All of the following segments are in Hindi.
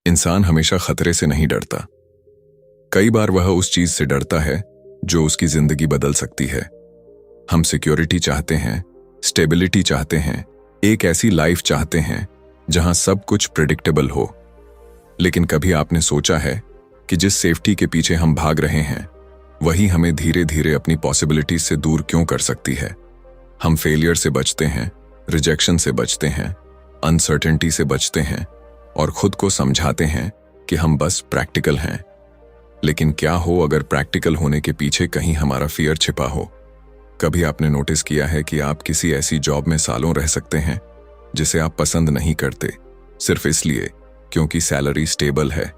इंसान हमेशा खतरे से नहीं डरता। कई बार वह उस चीज से डरता है जो उसकी जिंदगी बदल सकती है। हम सिक्योरिटी चाहते हैं, स्टेबिलिटी चाहते हैं, एक ऐसी लाइफ चाहते हैं जहां सब कुछ प्रिडिक्टेबल हो। लेकिन कभी आपने सोचा है कि जिस सेफ्टी के पीछे हम भाग रहे हैं वही हमें धीरे धीरे अपनी पॉसिबिलिटीज से दूर क्यों कर सकती है? हम फेलियर से बचते हैं, रिजेक्शन से बचते हैं, अनसर्टेनिटी से बचते हैं और खुद को समझाते हैं कि हम बस प्रैक्टिकल हैं। लेकिन क्या हो अगर प्रैक्टिकल होने के पीछे कहीं हमारा फियर छिपा हो? कभी आपने नोटिस किया है कि आप किसी ऐसी जॉब में सालों रह सकते हैं जिसे आप पसंद नहीं करते, सिर्फ इसलिए क्योंकि सैलरी स्टेबल है।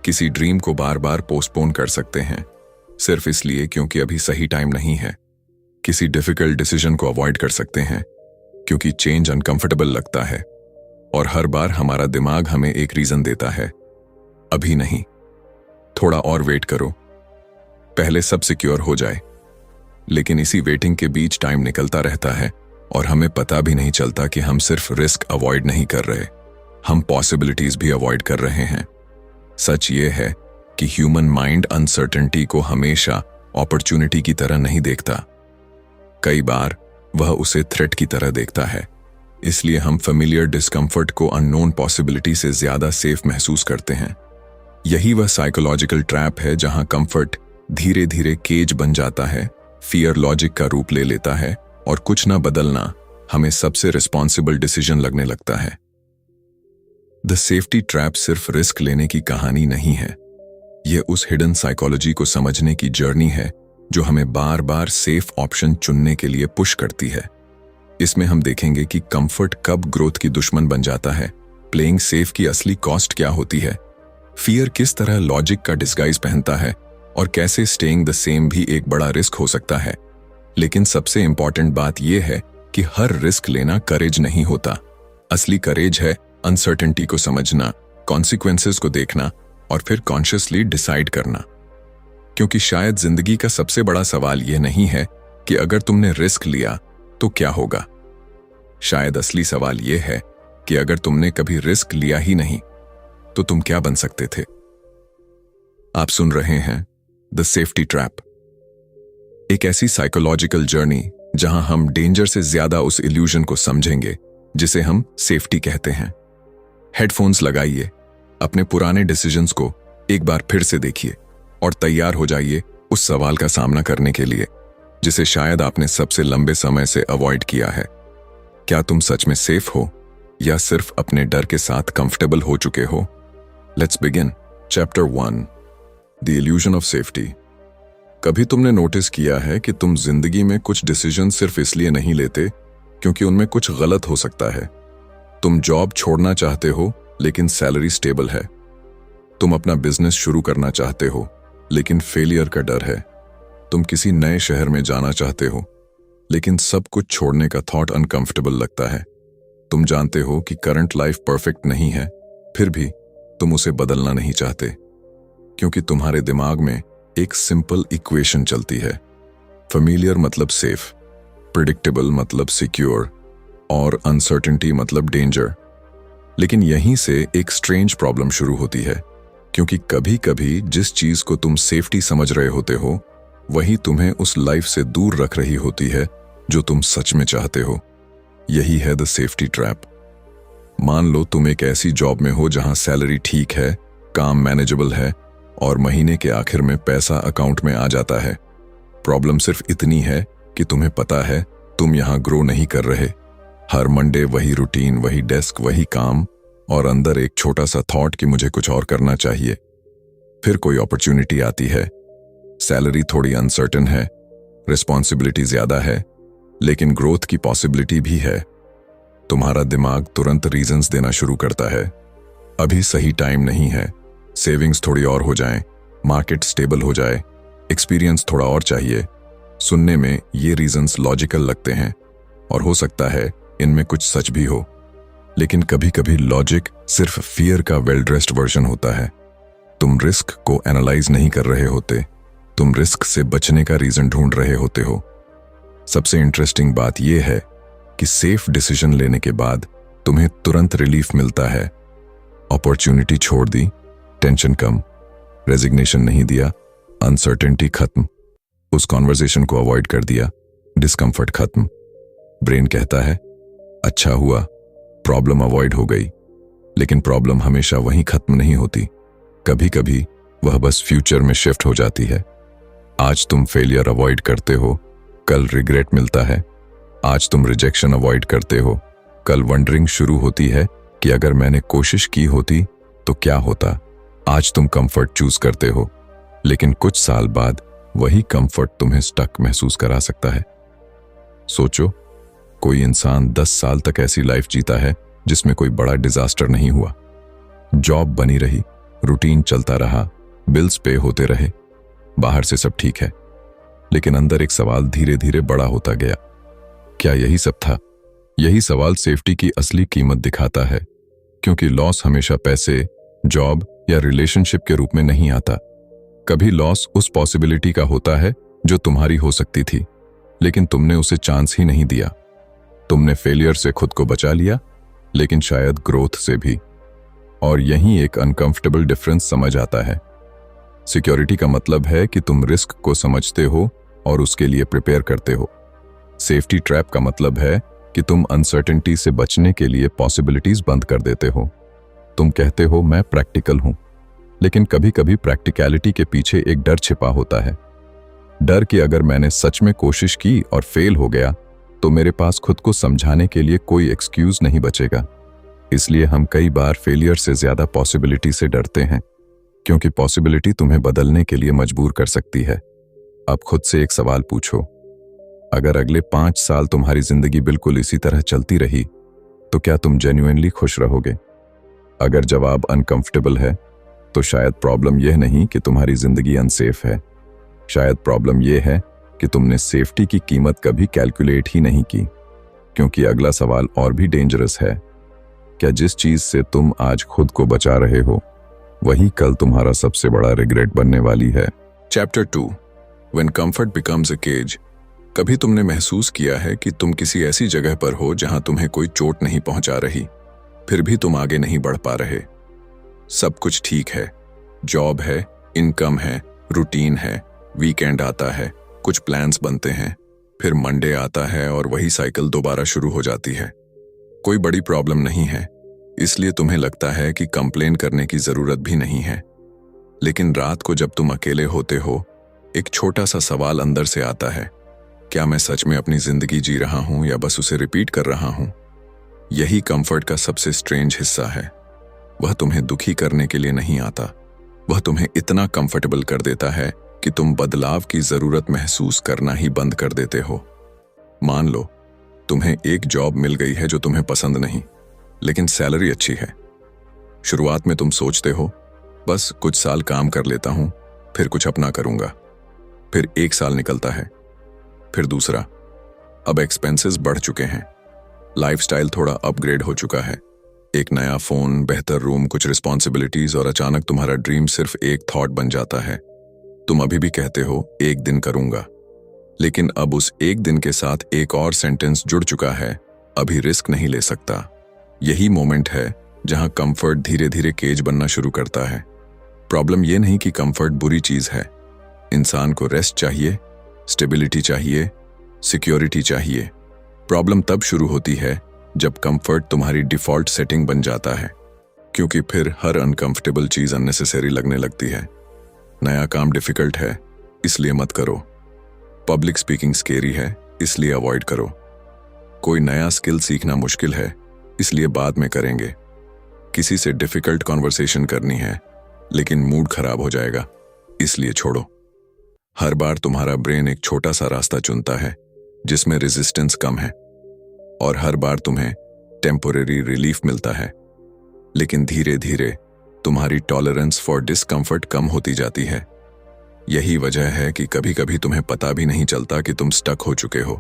किसी ड्रीम को बार बार पोस्टपोन कर सकते हैं सिर्फ इसलिए क्योंकि अभी सही टाइम नहीं है। किसी डिफिकल्ट डिसीजन को अवॉइड कर सकते हैं क्योंकि चेंज अनकंफर्टेबल लगता है। और हर बार हमारा दिमाग हमें एक रीजन देता है, अभी नहीं, थोड़ा और वेट करो, पहले सब सिक्योर हो जाए। लेकिन इसी वेटिंग के बीच टाइम निकलता रहता है और हमें पता भी नहीं चलता कि हम सिर्फ रिस्क अवॉइड नहीं कर रहे, हम पॉसिबिलिटीज भी अवॉइड कर रहे हैं। सच ये है कि ह्यूमन माइंड अनसर्टेनिटी को हमेशा अपॉर्चुनिटी की तरह नहीं देखता। कई बार वह उसे थ्रेट की तरह देखता है। इसलिए हम फेमिलियर डिस्कंफर्ट को अननोन पॉसिबिलिटी से ज्यादा सेफ महसूस करते हैं। यही वह साइकोलॉजिकल ट्रैप है जहां कंफर्ट धीरे धीरे केज बन जाता है, फियर लॉजिक का रूप ले लेता है और कुछ ना बदलना हमें सबसे रिस्पॉन्सिबल डिसीजन लगने लगता है। द सेफ्टी ट्रैप सिर्फ रिस्क लेने की कहानी नहीं है, यह उस हिडन साइकोलॉजी को समझने की जर्नी है जो हमें बार बार सेफ ऑप्शन चुनने के लिए पुश करती है। इसमें हम देखेंगे कि कंफर्ट कब ग्रोथ की दुश्मन बन जाता है, प्लेइंग सेफ की असली कॉस्ट क्या होती है, फियर किस तरह लॉजिक का डिस्गाइज पहनता है और कैसे स्टेइंग द सेम भी एक बड़ा रिस्क हो सकता है। लेकिन सबसे इंपॉर्टेंट बात यह है कि हर रिस्क लेना करेज नहीं होता। असली करेज है अनसर्टेनिटी को समझना, कॉन्सिक्वेंसेस को देखना और फिर कॉन्शियसली डिसाइड करना। क्योंकि शायद जिंदगी का सबसे बड़ा सवाल यह नहीं है कि अगर तुमने रिस्क लिया तो क्या होगा। शायद असली सवाल यह है कि अगर तुमने कभी रिस्क लिया ही नहीं तो तुम क्या बन सकते थे। आप सुन रहे हैं द सेफ्टी ट्रैप, एक ऐसी साइकोलॉजिकल जर्नी जहां हम डेंजर से ज्यादा उस इल्यूजन को समझेंगे जिसे हम सेफ्टी कहते हैं। हेडफोन्स लगाइए, अपने पुराने डिसीजंस को एक बार फिर से देखिए और तैयार हो जाइए उस सवाल का सामना करने के लिए जिसे शायद आपने सबसे लंबे समय से अवॉइड किया है। क्या तुम सच में सेफ हो या सिर्फ अपने डर के साथ कंफर्टेबल हो चुके हो? Let's begin. Chapter 1, the illusion of safety. कभी तुमने नोटिस किया है कि तुम जिंदगी में कुछ डिसीजन सिर्फ इसलिए नहीं लेते क्योंकि उनमें कुछ गलत हो सकता है? तुम जॉब छोड़ना चाहते हो लेकिन सैलरी स्टेबल है। तुम अपना बिजनेस शुरू करना चाहते हो लेकिन फेलियर का डर है। तुम किसी नए शहर में जाना चाहते हो लेकिन सब कुछ छोड़ने का थॉट अनकंफर्टेबल लगता है। तुम जानते हो कि करंट लाइफ परफेक्ट नहीं है, फिर भी तुम उसे बदलना नहीं चाहते क्योंकि तुम्हारे दिमाग में एक सिंपल इक्वेशन चलती है। फेमिलियर मतलब सेफ, प्रिडिक्टेबल मतलब सिक्योर और अनसर्टेनिटी मतलब डेंजर। लेकिन यहीं से एक स्ट्रेंज प्रॉब्लम शुरू होती है क्योंकि कभी कभी जिस चीज को तुम सेफ्टी समझ रहे होते हो वही तुम्हें उस लाइफ से दूर रख रही होती है जो तुम सच में चाहते हो। यही है द सेफ्टी ट्रैप। मान लो तुम एक ऐसी जॉब में हो जहां सैलरी ठीक है, काम मैनेजेबल है और महीने के आखिर में पैसा अकाउंट में आ जाता है। प्रॉब्लम सिर्फ इतनी है कि तुम्हें पता है तुम यहां ग्रो नहीं कर रहे। हर मंडे वही रूटीन, वही डेस्क, वही काम और अंदर एक छोटा सा थॉट कि मुझे कुछ और करना चाहिए। फिर कोई अपॉर्चुनिटी आती है, सैलरी थोड़ी अनसर्टेन है, रिस्पॉन्सिबिलिटी ज्यादा है, लेकिन ग्रोथ की पॉसिबिलिटी भी है। तुम्हारा दिमाग तुरंत रीजंस देना शुरू करता है, अभी सही टाइम नहीं है, सेविंग्स थोड़ी और हो जाएं, मार्केट स्टेबल हो जाए, एक्सपीरियंस थोड़ा और चाहिए। सुनने में ये रीजंस लॉजिकल लगते हैं और हो सकता है इनमें कुछ सच भी हो, लेकिन कभी कभी लॉजिक सिर्फ फियर का वेल ड्रेस्ड वर्जन होता है। तुम रिस्क को एनालाइज नहीं कर रहे होते, तुम रिस्क से बचने का रीजन ढूंढ रहे होते हो। सबसे इंटरेस्टिंग बात यह है कि सेफ डिसीजन लेने के बाद तुम्हें तुरंत रिलीफ मिलता है। अपॉर्चुनिटी छोड़ दी, टेंशन कम, रेजिग्नेशन नहीं दिया, अनसर्टेनिटी खत्म, उस कॉन्वर्सेशन को अवॉइड कर दिया, डिस्कंफर्ट खत्म। ब्रेन कहता है अच्छा हुआ, प्रॉब्लम अवॉइड हो गई। लेकिन प्रॉब्लम हमेशा वहीं खत्म नहीं होती, कभी कभी वह बस फ्यूचर में शिफ्ट हो जाती है। आज तुम फेलियर अवॉइड करते हो, कल रिग्रेट मिलता है। आज तुम रिजेक्शन अवॉइड करते हो, कल वंडरिंग शुरू होती है कि अगर मैंने कोशिश की होती तो क्या होता। आज तुम कंफर्ट चूज करते हो, लेकिन कुछ साल बाद वही कंफर्ट तुम्हें स्टक महसूस करा सकता है। सोचो, कोई इंसान 10 साल तक ऐसी लाइफ जीता है जिसमें कोई बड़ा डिजास्टर नहीं हुआ। जॉब बनी रही, रूटीन चलता रहा, बिल्स पे होते रहे, बाहर से सब ठीक है, लेकिन अंदर एक सवाल धीरे धीरे बड़ा होता गया। क्या यही सब था? यही सवाल सेफ्टी की असली कीमत दिखाता है, क्योंकि लॉस हमेशा पैसे, जॉब या रिलेशनशिप के रूप में नहीं आता। कभी लॉस उस पॉसिबिलिटी का होता है जो तुम्हारी हो सकती थी, लेकिन तुमने उसे चांस ही नहीं दिया। तुमने फेलियर से खुद को बचा लिया, लेकिन शायद ग्रोथ से भी। और यहीं एक अनकंफर्टेबल डिफरेंस समझ आता है। सिक्योरिटी का मतलब है कि तुम रिस्क को समझते हो और उसके लिए प्रिपेयर करते हो। सेफ्टी ट्रैप का मतलब है कि तुम अनसर्टेनिटी से बचने के लिए पॉसिबिलिटीज बंद कर देते हो। तुम कहते हो मैं प्रैक्टिकल हूं, लेकिन कभी कभी प्रैक्टिकलिटी के पीछे एक डर छिपा होता है। डर कि अगर मैंने सच में कोशिश की और फेल हो गया तो मेरे पास खुद को समझाने के लिए कोई एक्सक्यूज नहीं बचेगा। इसलिए हम कई बार फेलियर से ज्यादा पॉसिबिलिटी से डरते हैं, क्योंकि पॉसिबिलिटी तुम्हें बदलने के लिए मजबूर कर सकती है। अब खुद से एक सवाल पूछो, अगर अगले 5 साल तुम्हारी जिंदगी बिल्कुल इसी तरह चलती रही तो क्या तुम जेन्युइनली खुश रहोगे? अगर जवाब अनकंफर्टेबल है तो शायद प्रॉब्लम यह नहीं कि तुम्हारी जिंदगी अनसेफ है, शायद प्रॉब्लम यह है कि तुमने सेफ्टी की कीमत कभी कैलकुलेट ही नहीं की। क्योंकि अगला सवाल और भी डेंजरस है, क्या जिस चीज से तुम आज खुद को बचा रहे हो वही कल तुम्हारा सबसे बड़ा रिग्रेट बनने वाली है। Chapter 2, when comfort becomes a cage. कभी तुमने महसूस किया है कि तुम किसी ऐसी जगह पर हो जहां तुम्हें कोई चोट नहीं पहुंचा रही, फिर भी तुम आगे नहीं बढ़ पा रहे। सब कुछ ठीक है, जॉब है, इनकम है, रूटीन है, वीकेंड आता है, कुछ प्लान्स बनते हैं, फिर मंडे आता है और वही साइकिल दोबारा शुरू हो जाती है। कोई बड़ी प्रॉब्लम नहीं है, इसलिए तुम्हें लगता है कि कंप्लेन करने की जरूरत भी नहीं है। लेकिन रात को जब तुम अकेले होते हो, एक छोटा सा सवाल अंदर से आता है, क्या मैं सच में अपनी जिंदगी जी रहा हूं या बस उसे रिपीट कर रहा हूं? यही कंफर्ट का सबसे स्ट्रेंज हिस्सा है। वह तुम्हें दुखी करने के लिए नहीं आता, वह तुम्हें इतना कंफर्टेबल कर देता है कि तुम बदलाव की जरूरत महसूस करना ही बंद कर देते हो। मान लो तुम्हें एक जॉब मिल गई है जो तुम्हें पसंद नहीं, लेकिन सैलरी अच्छी है। शुरुआत में तुम सोचते हो बस कुछ साल काम कर लेता हूं, फिर कुछ अपना करूंगा। फिर 1 साल निकलता है, फिर दूसरा। अब एक्सपेंसेस बढ़ चुके हैं, लाइफस्टाइल थोड़ा अपग्रेड हो चुका है, एक नया फोन, बेहतर रूम, कुछ रिस्पॉन्सिबिलिटीज, और अचानक तुम्हारा ड्रीम सिर्फ एक थॉट बन जाता है। तुम अभी भी कहते हो एक दिन करूंगा, लेकिन अब उस एक दिन के साथ एक और सेंटेंस जुड़ चुका है, अभी रिस्क नहीं ले सकता। यही मोमेंट है जहां कंफर्ट धीरे धीरे केज बनना शुरू करता है। प्रॉब्लम यह नहीं कि कंफर्ट बुरी चीज है। इंसान को रेस्ट चाहिए, स्टेबिलिटी चाहिए, सिक्योरिटी चाहिए। प्रॉब्लम तब शुरू होती है जब कंफर्ट तुम्हारी डिफॉल्ट सेटिंग बन जाता है, क्योंकि फिर हर अनकंफर्टेबल चीज अननेसेसरी लगने लगती है। नया काम डिफिकल्ट है, इसलिए मत करो। पब्लिक स्पीकिंग स्केरी है, इसलिए अवॉइड करो। कोई नया स्किल सीखना मुश्किल है, इसलिए बाद में करेंगे। किसी से डिफिकल्ट कॉन्वर्सेशन करनी है, लेकिन मूड खराब हो जाएगा, इसलिए छोड़ो। हर बार तुम्हारा ब्रेन एक छोटा सा रास्ता चुनता है जिसमें रेजिस्टेंस कम है, और हर बार तुम्हें टेम्पोरेरी रिलीफ मिलता है, लेकिन धीरे धीरे तुम्हारी टॉलरेंस फॉर डिस्कंफर्ट कम होती जाती है। यही वजह है कि कभी कभी तुम्हें पता भी नहीं चलता कि तुम स्टक हो चुके हो,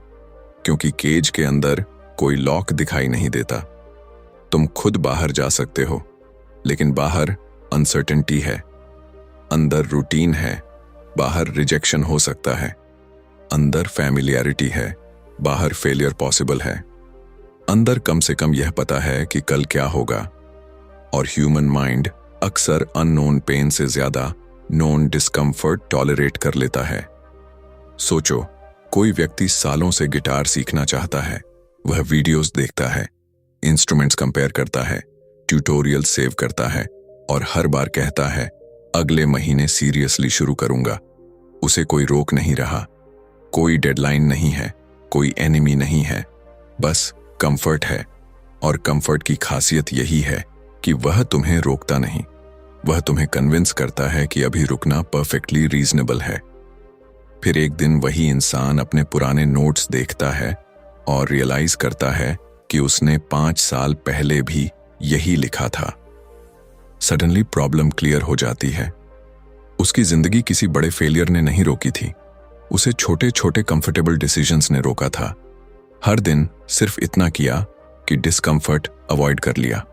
क्योंकि केज के अंदर कोई लॉक दिखाई नहीं देता। तुम खुद बाहर जा सकते हो, लेकिन बाहर अनसर्टेनिटी है। अंदर रूटीन है, बाहर रिजेक्शन हो सकता है। अंदर फैमिलियरिटी है, बाहर फेलियर पॉसिबल है। अंदर कम से कम यह पता है कि कल क्या होगा, और ह्यूमन माइंड अक्सर अननोन पेन से ज्यादा नोन डिस्कम्फर्ट टॉलरेट कर लेता है। सोचो, कोई व्यक्ति सालों से गिटार सीखना चाहता है। वह वीडियोस देखता है, इंस्ट्रूमेंट्स कंपेयर करता है, ट्यूटोरियल सेव करता है और हर बार कहता है अगले महीने सीरियसली शुरू करूंगा। उसे कोई रोक नहीं रहा, कोई डेडलाइन नहीं है, कोई एनिमी नहीं है, बस कंफर्ट है। और कंफर्ट की खासियत यही है कि वह तुम्हें रोकता नहीं, वह तुम्हें कन्विंस करता है कि अभी रुकना परफेक्टली रीजनेबल है। फिर एक दिन वही इंसान अपने पुराने नोट्स देखता है और रियलाइज करता है कि उसने 5 साल पहले भी यही लिखा था। सडनली प्रॉब्लम क्लियर हो जाती है। उसकी जिंदगी किसी बड़े फेलियर ने नहीं रोकी थी, उसे छोटे छोटे कंफर्टेबल डिसीजंस ने रोका था। हर दिन सिर्फ इतना किया कि डिस्कंफर्ट अवॉइड कर लिया।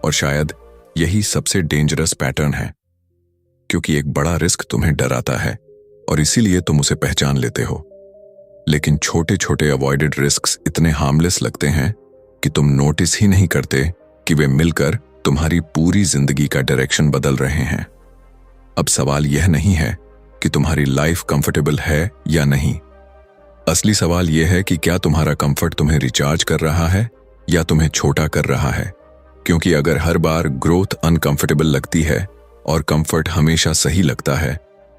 और शायद यही सबसे डेंजरस पैटर्न है, क्योंकि एक बड़ा रिस्क तुम्हें डराता है और इसीलिए तुम उसे पहचान लेते हो। लेकिन छोटे छोटे अवॉइडेड रिस्क्स इतने हार्मलेस लगते हैं कि तुम नोटिस ही नहीं करते कि वे मिलकर तुम्हारी पूरी जिंदगी का डायरेक्शन बदल रहे हैं। अब सवाल यह नहीं है कि तुम्हारी लाइफ कंफर्टेबल है या नहीं। असली सवाल यह है कि क्या तुम्हारा कंफर्ट तुम्हें रिचार्ज कर रहा है या तुम्हें छोटा कर रहा है। क्योंकि अगर हर बार ग्रोथ अनकंफर्टेबल लगती है और कंफर्ट हमेशा सही लगता है,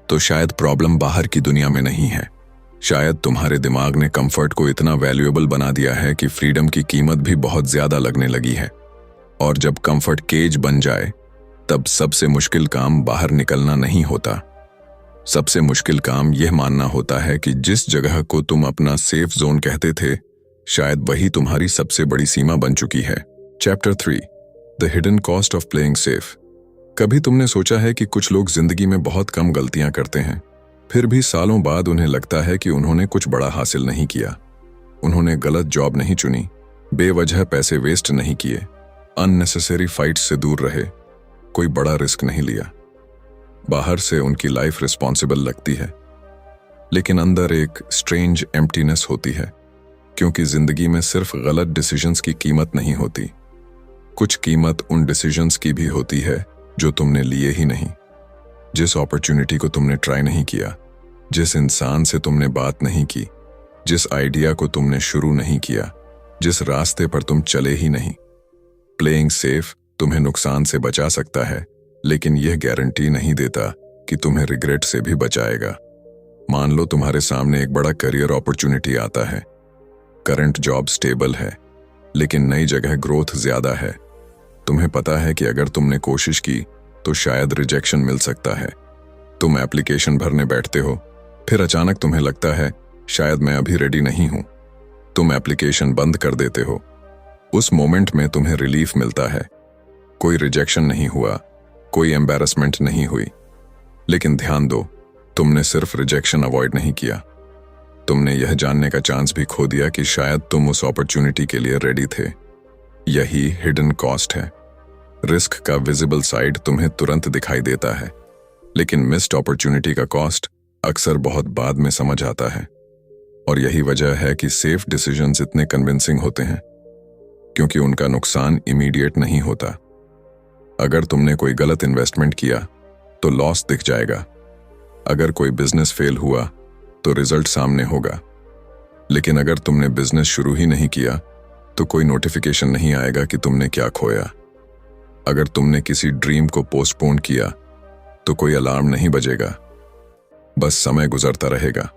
तो शायद प्रॉब्लम बाहर की दुनिया में नहीं है। शायद तुम्हारे दिमाग ने कंफर्ट को इतना वैल्यूएबल बना दिया है कि फ्रीडम की कीमत भी बहुत ज्यादा लगने लगी है। और जब कंफर्ट केज बन जाए, तब सबसे मुश्किल काम बाहर निकलना नहीं होता। सबसे मुश्किल काम यह मानना होता है कि जिस जगह को तुम अपना सेफ जोन कहते थे, शायद वही तुम्हारी सबसे बड़ी सीमा बन चुकी है। Chapter 3, the hidden cost of playing safe. कभी तुमने सोचा है कि कुछ लोग जिंदगी में बहुत कम गलतियां करते हैं, फिर भी सालों बाद उन्हें लगता है कि उन्होंने कुछ बड़ा हासिल नहीं किया। उन्होंने गलत जॉब नहीं चुनी, बेवजह पैसे वेस्ट नहीं किए, अननेसेसरी फाइट्स से दूर रहे, कोई बड़ा रिस्क नहीं लिया। बाहर से उनकी लाइफ रिस्पॉन्सिबल लगती है, लेकिन अंदर एक स्ट्रेंज एम्प्टीनेस होती है, क्योंकि जिंदगी में सिर्फ गलत डिसीजंस की कीमत नहीं होती, कुछ कीमत उन डिसीजंस की भी होती है जो तुमने लिए ही नहीं। जिस अपॉर्चुनिटी को तुमने ट्राई नहीं किया, जिस इंसान से तुमने बात नहीं की, जिस आइडिया को तुमने शुरू नहीं किया, जिस रास्ते पर तुम चले ही नहीं। प्लेइंग सेफ तुम्हें नुकसान से बचा सकता है, लेकिन यह गारंटी नहीं देता कि तुम्हें रिग्रेट से भी बचाएगा। मान लो तुम्हारे सामने एक बड़ा करियर अपॉर्चुनिटी आता है, करंट जॉब स्टेबल है, लेकिन नई जगह ग्रोथ ज्यादा है। तुम्हें पता है कि अगर तुमने कोशिश की तो शायद रिजेक्शन मिल सकता है। तुम एप्लीकेशन भरने बैठते हो, फिर अचानक तुम्हें लगता है शायद मैं अभी रेडी नहीं हूं। तुम एप्लीकेशन बंद कर देते हो। उस मोमेंट में तुम्हें रिलीफ मिलता है, कोई रिजेक्शन नहीं हुआ, कोई एम्बैरेसमेंट नहीं हुई। लेकिन ध्यान दो, तुमने सिर्फ रिजेक्शन अवॉइड नहीं किया, तुमने यह जानने का चांस भी खो दिया कि शायद तुम उस अपॉर्चुनिटी के लिए रेडी थे। यही हिडन कॉस्ट है। रिस्क का विजिबल साइड तुम्हें तुरंत दिखाई देता है, लेकिन मिस्ड अपॉर्चुनिटी का कॉस्ट अक्सर बहुत बाद में समझ आता है। और यही वजह है कि सेफ डिसीजंस इतने कन्विंसिंग होते हैं, क्योंकि उनका नुकसान इमीडिएट नहीं होता। अगर तुमने कोई गलत इन्वेस्टमेंट किया तो लॉस दिख जाएगा, अगर कोई बिजनेस फेल हुआ तो रिजल्ट सामने होगा। लेकिन अगर तुमने बिजनेस शुरू ही नहीं किया तो कोई नोटिफिकेशन नहीं आएगा कि तुमने क्या खोया। अगर तुमने किसी ड्रीम को पोस्टपोन किया तो कोई अलार्म नहीं बजेगा, बस समय गुजरता रहेगा।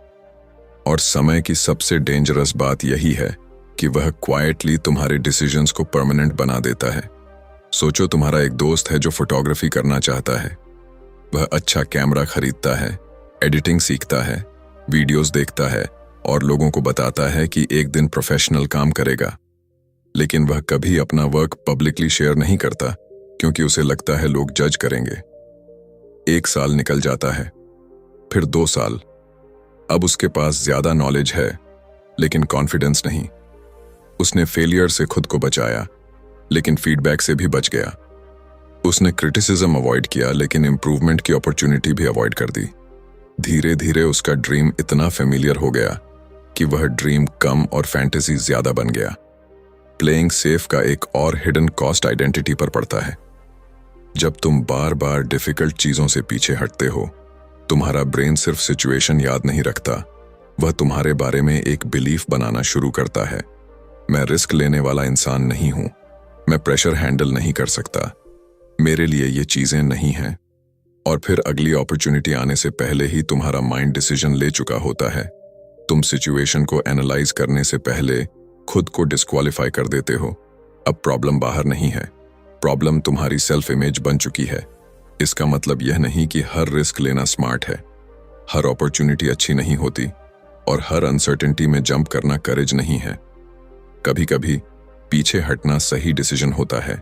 और समय की सबसे डेंजरस बात यही है कि वह क्वाइटली तुम्हारे डिसीजंस को परमानेंट बना देता है। सोचो, तुम्हारा एक दोस्त है जो फोटोग्राफी करना चाहता है। वह अच्छा कैमरा खरीदता है, एडिटिंग सीखता है, वीडियोस देखता है और लोगों को बताता है कि एक दिन प्रोफेशनल काम करेगा। लेकिन वह कभी अपना वर्क पब्लिकली शेयर नहीं करता, क्योंकि उसे लगता है लोग जज करेंगे। 1 साल निकल जाता है, फिर 2 साल। अब उसके पास ज्यादा नॉलेज है, लेकिन कॉन्फिडेंस नहीं। उसने फेलियर से खुद को बचाया, लेकिन फीडबैक से भी बच गया। उसने क्रिटिसिज्म अवॉइड किया, लेकिन इंप्रूवमेंट की अपॉर्चुनिटी भी अवॉइड कर दी। धीरे धीरे उसका ड्रीम इतना फेमिलियर हो गया कि वह ड्रीम कम और फैंटेसी ज्यादा बन गया। प्लेइंग सेफ का एक और हिडन कॉस्ट आइडेंटिटी पर पड़ता है। जब तुम बार बार डिफिकल्ट चीजों से पीछे हटते हो, तुम्हारा ब्रेन सिर्फ सिचुएशन याद नहीं रखता, वह तुम्हारे बारे में एक बिलीफ बनाना शुरू करता है। मैं रिस्क लेने वाला इंसान नहीं हूं, मैं प्रेशर हैंडल नहीं कर सकता, मेरे लिए ये चीजें नहीं हैं। और फिर अगली अपॉर्चुनिटी आने से पहले ही तुम्हारा माइंड डिसीजन ले चुका होता है। तुम सिचुएशन को एनालाइज करने से पहले खुद को डिस्क्वालीफाई कर देते हो। अब प्रॉब्लम बाहर नहीं है, प्रॉब्लम तुम्हारी सेल्फ इमेज बन चुकी है। इसका मतलब यह नहीं कि हर रिस्क लेना स्मार्ट है, हर अपॉर्चुनिटी अच्छी नहीं होती, और हर अनसर्टेनिटी में जंप करना करेज नहीं है। कभी कभी पीछे हटना सही डिसीजन होता है,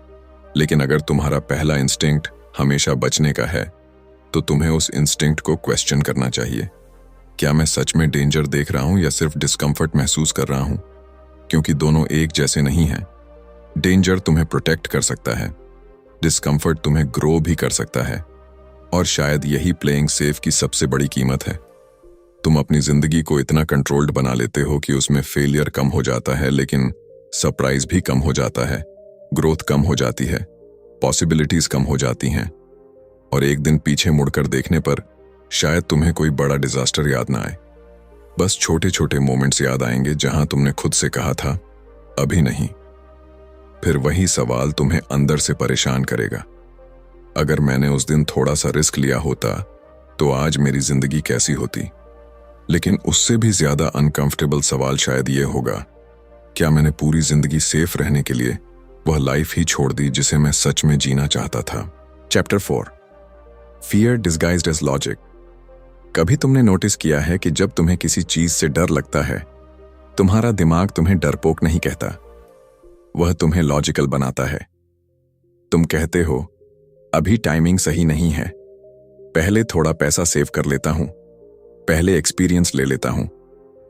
लेकिन अगर तुम्हारा पहला इंस्टिंक्ट हमेशा बचने का है, तो तुम्हें उस इंस्टिंक्ट को क्वेश्चन करना चाहिए। क्या मैं सच में डेंजर देख रहा हूं या सिर्फ डिस्कम्फर्ट महसूस कर रहा हूं? क्योंकि दोनों एक जैसे नहीं हैं। डेंजर तुम्हें प्रोटेक्ट कर सकता है, डिस्कम्फर्ट तुम्हें ग्रो भी कर सकता है, और शायद यही प्लेइंग सेफ की सबसे बड़ी कीमत है। तुम अपनी जिंदगी को इतना कंट्रोल्ड बना लेते हो कि उसमें फेलियर कम हो जाता है, लेकिन सरप्राइज भी कम हो जाता है, ग्रोथ कम हो जाती है, पॉसिबिलिटीज कम हो जाती हैं, और एक दिन पीछे मुड़कर देखने पर शायद तुम्हें कोई बड़ा डिजास्टर याद ना आए। बस छोटे छोटे मोमेंट्स याद आएंगे जहां तुमने खुद से कहा था अभी नहीं। फिर वही सवाल तुम्हें अंदर से परेशान करेगा, अगर मैंने उस दिन थोड़ा सा रिस्क लिया होता तो आज मेरी जिंदगी कैसी होती? लेकिन उससे भी ज्यादा अनकंफर्टेबल सवाल शायद ये होगा, क्या मैंने पूरी जिंदगी सेफ रहने के लिए वह लाइफ ही छोड़ दी जिसे मैं सच में जीना चाहता था? Chapter 4, fear disguised as logic. कभी तुमने नोटिस किया है कि जब तुम्हें किसी चीज से डर लगता है, तुम्हारा दिमाग तुम्हें डरपोक नहीं कहता, वह तुम्हें लॉजिकल बनाता है। तुम कहते हो अभी टाइमिंग सही नहीं है, पहले थोड़ा पैसा सेव कर लेता हूं, पहले एक्सपीरियंस ले लेता हूं,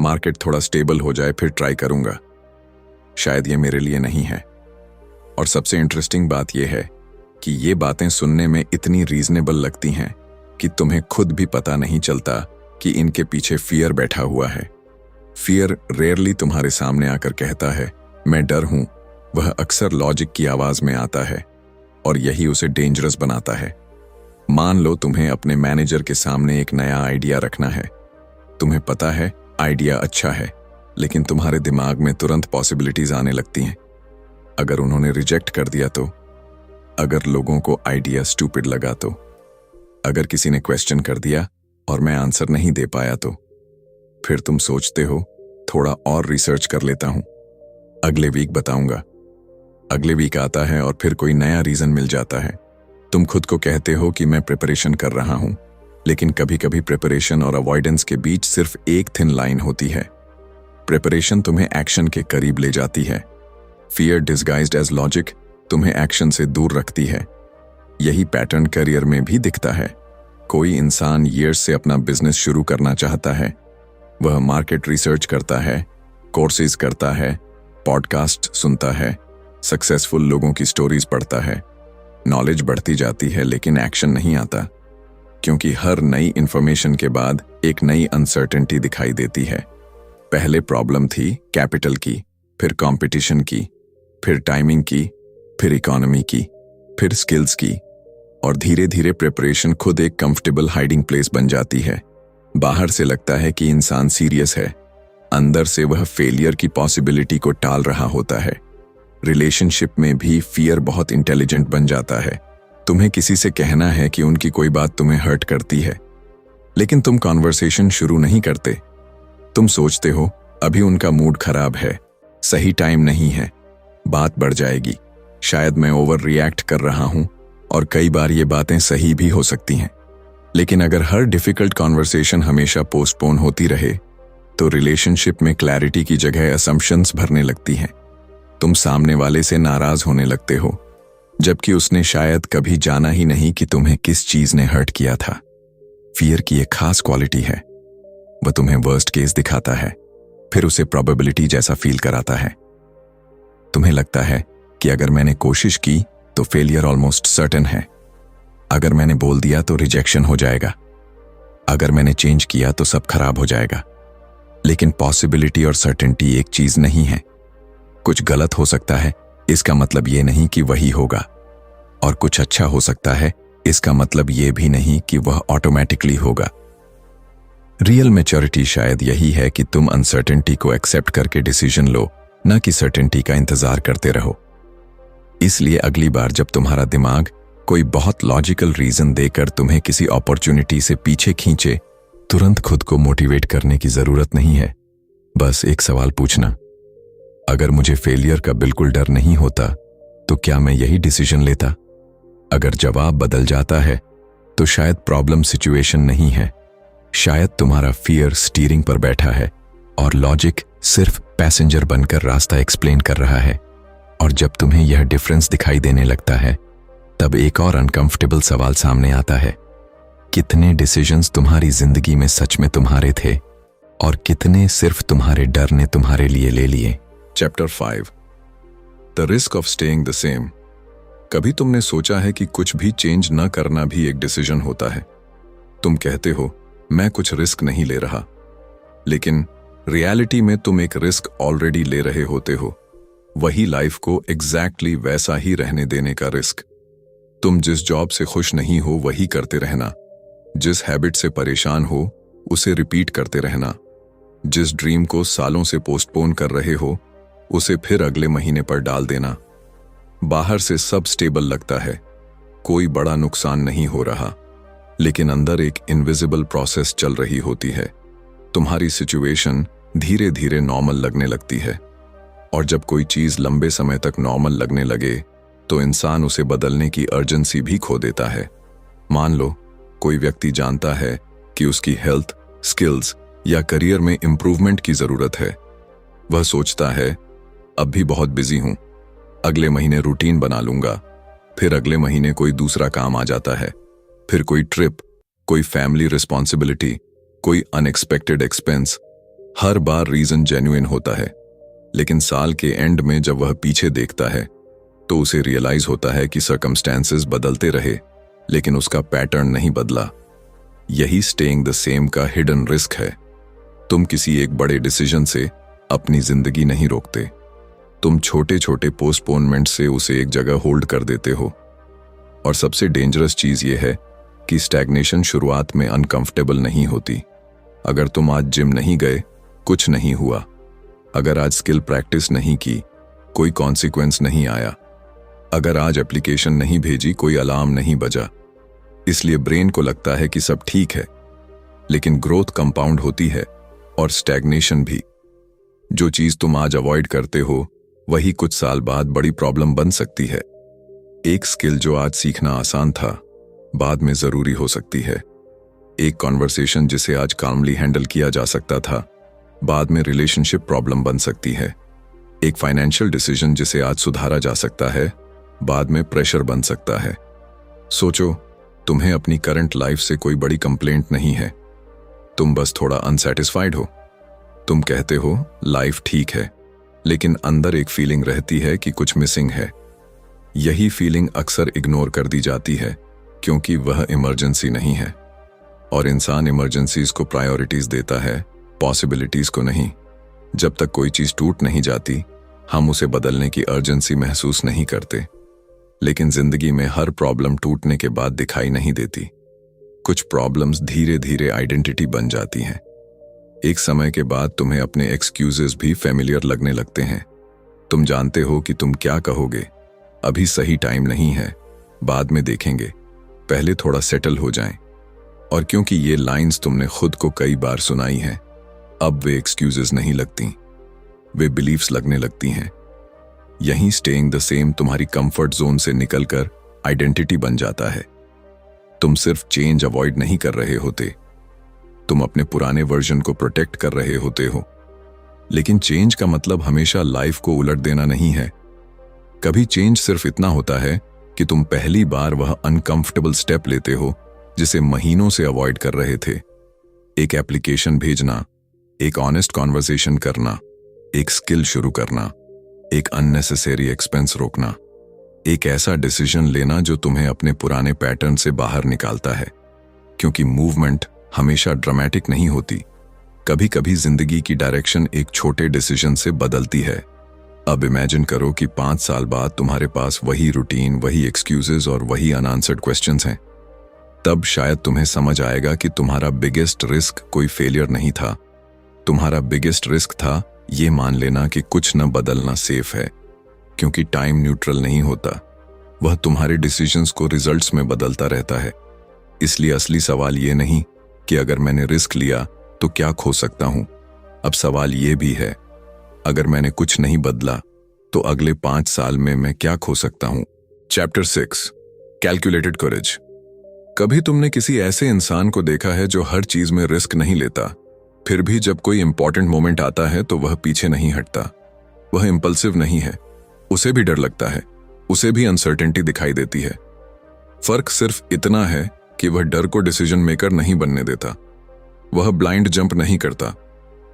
मार्केट थोड़ा स्टेबल हो जाए फिर ट्राई करूंगा, शायद ये मेरे लिए नहीं है। और सबसे इंटरेस्टिंग बात यह है कि ये बातें सुनने में इतनी रीजनेबल लगती हैं कि तुम्हें खुद भी पता नहीं चलता कि इनके पीछे फियर बैठा हुआ है। फियर रेयरली तुम्हारे सामने आकर कहता है मैं डर हूं, वह अक्सर लॉजिक की आवाज में आता है, और यही उसे डेंजरस बनाता है। मान लो तुम्हें अपने मैनेजर के सामने एक नया आइडिया रखना है। तुम्हें पता है आइडिया अच्छा है, लेकिन तुम्हारे दिमाग में तुरंत पॉसिबिलिटीज आने लगती हैं। अगर उन्होंने रिजेक्ट कर दिया तो? अगर लोगों को आइडिया स्टूपिड लगा तो? अगर किसी ने क्वेश्चन कर दिया और मैं आंसर नहीं दे पाया तो? फिर तुम सोचते हो थोड़ा और रिसर्च कर लेता हूं, अगले वीक बताऊंगा। अगले वीक आता है और फिर कोई नया रीजन मिल जाता है। तुम खुद को कहते हो कि मैं प्रिपरेशन कर रहा हूं, लेकिन कभी कभी प्रिपरेशन और अवॉइडेंस के बीच सिर्फ एक थिन लाइन होती है। प्रिपरेशन तुम्हें एक्शन के करीब ले जाती है, फियर डिस्गाइज्ड एज लॉजिक तुम्हें एक्शन से दूर रखती है। यही पैटर्न करियर में भी दिखता है। कोई इंसान ईयर्स से अपना बिजनेस शुरू करना चाहता है, वह मार्केट रिसर्च करता है, कोर्सेज करता है, पॉडकास्ट सुनता है, सक्सेसफुल लोगों की स्टोरीज पढ़ता है, नॉलेज बढ़ती जाती है, लेकिन एक्शन नहीं आता, क्योंकि हर नई इंफॉर्मेशन के बाद एक नई अनसर्टेनिटी दिखाई देती है। पहले प्रॉब्लम थी कैपिटल की, फिर कंपटीशन की, फिर टाइमिंग की, फिर इकोनॉमी की, फिर स्किल्स की, और धीरे धीरे प्रिपरेशन खुद एक कंफर्टेबल हाइडिंग प्लेस बन जाती है। बाहर से लगता है कि इंसान सीरियस है, अंदर से वह फेलियर की पॉसिबिलिटी को टाल रहा होता है। रिलेशनशिप में भी फियर बहुत इंटेलिजेंट बन जाता है। तुम्हें किसी से कहना है कि उनकी कोई बात तुम्हें हर्ट करती है, लेकिन तुम कॉन्वर्सेशन शुरू नहीं करते। तुम सोचते हो अभी उनका मूड खराब है, सही टाइम नहीं है, बात बढ़ जाएगी, शायद मैं ओवर रिएक्ट कर रहा हूं, और कई बार ये बातें सही भी हो सकती हैं। लेकिन अगर हर डिफिकल्ट कॉन्वर्सेशन हमेशा पोस्टपोन होती रहे, तो रिलेशनशिप में क्लैरिटी की जगह असम्पशंस भरने लगती हैं। तुम सामने वाले से नाराज होने लगते हो, जबकि उसने शायद कभी जाना ही नहीं कि तुम्हें किस चीज ने हर्ट किया था। फियर की एक खास क्वालिटी है, वह तुम्हें वर्स्ट केस दिखाता है, फिर उसे प्रोबेबिलिटी जैसा फील कराता है। तुम्हें लगता है कि अगर मैंने कोशिश की तो फेलियर ऑलमोस्ट सर्टेन है, अगर मैंने बोल दिया तो रिजेक्शन हो जाएगा, अगर मैंने चेंज किया तो सब खराब हो जाएगा। लेकिन पॉसिबिलिटी और सर्टेनिटी एक चीज नहीं है। कुछ गलत हो सकता है, इसका मतलब ये नहीं कि वही होगा। और कुछ अच्छा हो सकता है, इसका मतलब ये भी नहीं कि वह ऑटोमेटिकली होगा। रियल मैच्योरिटी शायद यही है कि तुम अनसर्टेनिटी को एक्सेप्ट करके डिसीजन लो, न कि सर्टेनिटी का इंतजार करते रहो। इसलिए अगली बार जब तुम्हारा दिमाग कोई बहुत लॉजिकल रीजन देकर तुम्हें किसी अपॉर्चुनिटी से पीछे खींचे, तुरंत खुद को मोटिवेट करने की जरूरत नहीं है। बस एक सवाल पूछना, अगर मुझे फेलियर का बिल्कुल डर नहीं होता तो क्या मैं यही डिसीजन लेता? अगर जवाब बदल जाता है तो शायद प्रॉब्लम सिचुएशन नहीं है, शायद तुम्हारा फियर स्टीयरिंग पर बैठा है और लॉजिक सिर्फ पैसेंजर बनकर रास्ता एक्सप्लेन कर रहा है। और जब तुम्हें यह डिफरेंस दिखाई देने लगता है, तब एक और अनकंफर्टेबल सवाल सामने आता है, कितने डिसीजंस तुम्हारी जिंदगी में सच में तुम्हारे थे और कितने सिर्फ तुम्हारे डर ने तुम्हारे लिए ले लिए। Chapter 5, the risk of staying the same. कभी तुमने सोचा है कि कुछ भी चेंज न करना भी एक डिसीजन होता है? तुम कहते हो मैं कुछ रिस्क नहीं ले रहा, लेकिन रियलिटी में तुम एक रिस्क ऑलरेडी ले रहे होते हो, वही लाइफ को एग्जैक्टली वैसा ही रहने देने का रिस्क। तुम जिस जॉब से खुश नहीं हो वही करते रहना, जिस हैबिट से परेशान हो उसे रिपीट करते रहना, जिस ड्रीम को सालों से पोस्टपोन कर रहे हो उसे फिर अगले महीने पर डाल देना। बाहर से सब स्टेबल लगता है, कोई बड़ा नुकसान नहीं हो रहा, लेकिन अंदर एक इनविजिबल प्रोसेस चल रही होती है। तुम्हारी सिचुएशन धीरे धीरे नॉर्मल लगने लगती है, और जब कोई चीज लंबे समय तक नॉर्मल लगने लगे तो इंसान उसे बदलने की अर्जेंसी भी खो देता है। मान लो कोई व्यक्ति जानता है कि उसकी हेल्थ, स्किल्स या करियर में इंप्रूवमेंट की जरूरत है। वह सोचता है अब भी बहुत बिजी हूं, अगले महीने रूटीन बना लूंगा। फिर अगले महीने कोई दूसरा काम आ जाता है, फिर कोई ट्रिप, कोई फैमिली रिस्पॉन्सिबिलिटी, कोई अनएक्सपेक्टेड एक्सपेंस। हर बार रीजन जेन्युइन होता है, लेकिन साल के एंड में जब वह पीछे देखता है तो उसे रियलाइज होता है कि सर्कमस्टेंसेस बदलते रहे लेकिन उसका पैटर्न नहीं बदला। यही स्टेइंग द सेम का हिडन रिस्क है। तुम किसी एक बड़े डिसीजन से अपनी जिंदगी नहीं रोकते, तुम छोटे छोटे पोस्टपोनमेंट से उसे एक जगह होल्ड कर देते हो। और सबसे डेंजरस चीज यह है कि स्टैग्नेशन शुरुआत में अनकंफर्टेबल नहीं होती। अगर तुम आज जिम नहीं गए, कुछ नहीं हुआ। अगर आज स्किल प्रैक्टिस नहीं की, कोई कॉन्सिक्वेंस नहीं आया। अगर आज एप्लीकेशन नहीं भेजी, कोई अलार्म नहीं बजा। इसलिए ब्रेन को लगता है कि सब ठीक है, लेकिन ग्रोथ कंपाउंड होती है और स्टैग्नेशन भी। जो चीज तुम आज अवॉइड करते हो वही कुछ साल बाद बड़ी प्रॉब्लम बन सकती है। एक स्किल जो आज सीखना आसान था, बाद में जरूरी हो सकती है। एक कॉन्वर्सेशन जिसे आज कामली हैंडल किया जा सकता था, बाद में रिलेशनशिप प्रॉब्लम बन सकती है। एक फाइनेंशियल डिसीजन जिसे आज सुधारा जा सकता है, बाद में प्रेशर बन सकता है। सोचो, तुम्हें अपनी करंट लाइफ से कोई बड़ी कंप्लेंट नहीं है, तुम बस थोड़ा अनसेटिस्फाइड हो। तुम कहते हो लाइफ ठीक है, लेकिन अंदर एक फीलिंग रहती है कि कुछ मिसिंग है। यही फीलिंग अक्सर इग्नोर कर दी जाती है क्योंकि वह इमरजेंसी नहीं है, और इंसान इमरजेंसीज को प्रायोरिटीज देता है, पॉसिबिलिटीज को नहीं। जब तक कोई चीज टूट नहीं जाती, हम उसे बदलने की अर्जेंसी महसूस नहीं करते। लेकिन जिंदगी में हर प्रॉब्लम टूटने के बाद दिखाई नहीं देती। कुछ प्रॉब्लम्स धीरे धीरे आइडेंटिटी बन जाती हैं। एक समय के बाद तुम्हें अपने एक्सक्यूजेस भी फेमिलियर लगने लगते हैं। तुम जानते हो कि तुम क्या कहोगे, अभी सही टाइम नहीं है, बाद में देखेंगे, पहले थोड़ा सेटल हो जाएं। और क्योंकि ये लाइंस तुमने खुद को कई बार सुनाई हैं, अब वे एक्सक्यूजेस नहीं लगती, वे बिलीफ्स लगने लगती हैं। यहीं स्टेइंग द सेम तुम्हारी कंफर्ट जोन से निकलकर आइडेंटिटी बन जाता है। तुम सिर्फ चेंज अवॉइड नहीं कर रहे होते, तुम अपने पुराने वर्जन को प्रोटेक्ट कर रहे होते हो। लेकिन चेंज का मतलब हमेशा लाइफ को उलट देना नहीं है। कभी चेंज सिर्फ इतना होता है कि तुम पहली बार वह अनकंफर्टेबल स्टेप लेते हो जिसे महीनों से अवॉइड कर रहे थे। एक एप्लीकेशन भेजना, एक ऑनेस्ट कॉन्वर्सेशन करना, एक स्किल शुरू करना, एक अननेसेसरी एक्सपेंस रोकना, एक ऐसा डिसीजन लेना जो तुम्हें अपने पुराने पैटर्न से बाहर निकालता है। क्योंकि मूवमेंट हमेशा ड्रामेटिक नहीं होती, कभी कभी जिंदगी की डायरेक्शन एक छोटे डिसीजन से बदलती है। अब इमेजिन करो कि 5 साल बाद तुम्हारे पास वही रूटीन, वही एक्सक्यूजेस और वही अनआंसर्ड क्वेश्चंस हैं। तब शायद तुम्हें समझ आएगा कि तुम्हारा बिगेस्ट रिस्क कोई फेलियर नहीं था। तुम्हारा बिगेस्ट रिस्क था ये मान लेना कि कुछ न बदलना सेफ है, क्योंकि टाइम न्यूट्रल नहीं होता। वह तुम्हारे डिसीजंस को रिजल्ट्स में बदलता रहता है। इसलिए असली सवाल ये नहीं कि अगर मैंने रिस्क लिया तो क्या खो सकता हूं। अब सवाल ये भी है, अगर मैंने कुछ नहीं बदला तो अगले 5 साल में मैं क्या खो सकता हूं। चैप्टर 6, कैलकुलेटेड करेज। कभी तुमने किसी ऐसे इंसान को देखा है जो हर चीज में रिस्क नहीं लेता, फिर भी जब कोई इंपॉर्टेंट मोमेंट आता है तो वह पीछे नहीं हटता। वह इंपल्सिव नहीं है, उसे भी डर लगता है, उसे भी अनसर्टेनिटी दिखाई देती है। फर्क सिर्फ इतना है कि वह डर को डिसीजन मेकर नहीं बनने देता। वह ब्लाइंड जंप नहीं करता।